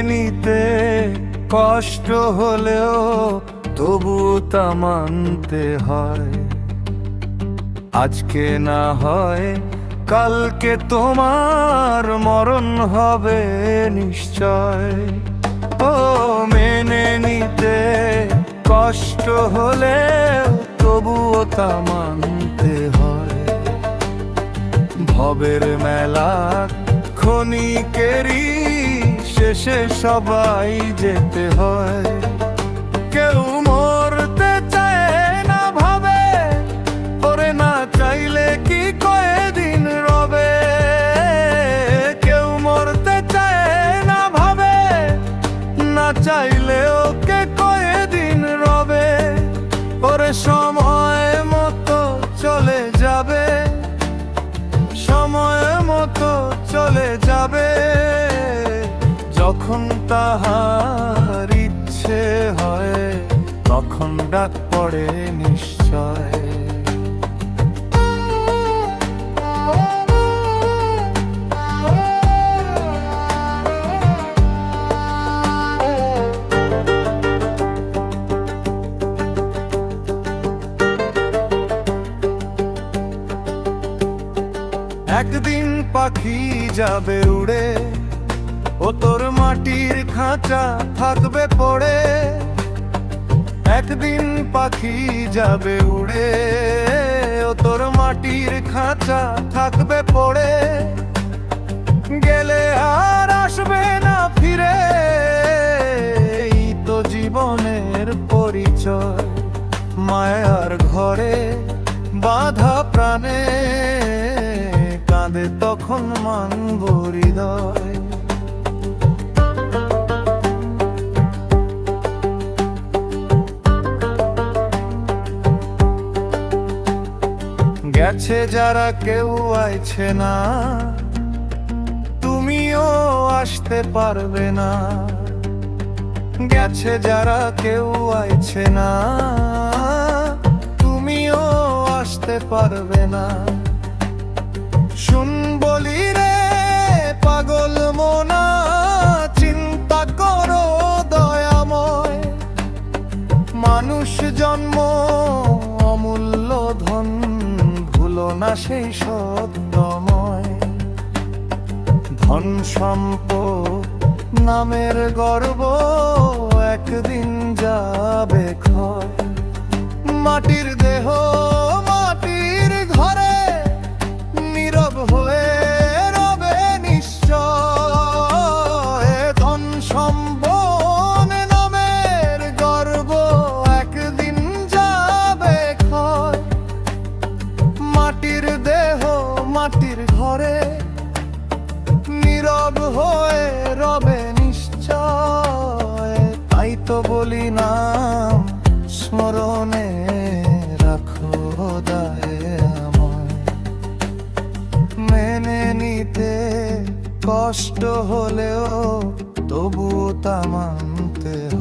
নিতে কষ্ট হলেও তবু তা মানতে হয়। আজকে না হয় কালকে তোমার মরণ হবে নিশ্চয়। ও মেনে নিতে কষ্ট হলেও তবুও তা মানতে হয়। ভবের মেলা ক্ষণিকেরই শেষে সবাই যেতে হয়। কেউ মরতে চায় না ভাবে, ওরে না চাইলে কি কয়েকদিন রবে। কেউ মরতে চায় না ভাবে, না চাইলে ওকে কয়েকদিন রবে। ওরে সময় মতো চলে যাবে, সময় মতো চলে যাবে। যখন তাহার ইচ্ছে হয় তখন ডাক পড়ে নিশ্চয়। একদিন পাখি যাবে উড়ে, ও তোর মাটির খাঁচা থাকবে পড়ে। একদিন পাখি যাবে উড়ে, ও তোর মাটির খাঁচা থাকবে পড়ে। গেলে আর আসবে না ফিরে, এই তো জীবনের পরিচয়। মায়ার ঘরে বাঁধা প্রাণে কাঁদে তখন মানব হৃদয়। গেছে যারা কেউ আইছে না, তুমিও আসতে পারবে না। গেছে যারা কেউ আইছে না, তুমিও আসতে পারবে না। শুন বলি রে পাগল মনা, চিন্তা করো দয়াময়। মানুষ জন্ম অমূল্য ধন, ভুলো না সেই সত্যময়। ধন সম্পদ নামের গর্ব একদিন যাবে ক্ষয়। মাটির দেহ মাটির ঘরে নীরব হয়ে রবে নিশ্চয়। ধন সম্পদ নামের গর্ব একদিন যাবে ক্ষয়। মাটির দেহ মাটির ঘরে নীরব হয়ে রবে নিশ্চয়। তাই তো বলি নাম স্মরণে রাখো দয়াময়। মেনে নিতে কষ্ট হলেও তবুও তা মানতে হয়।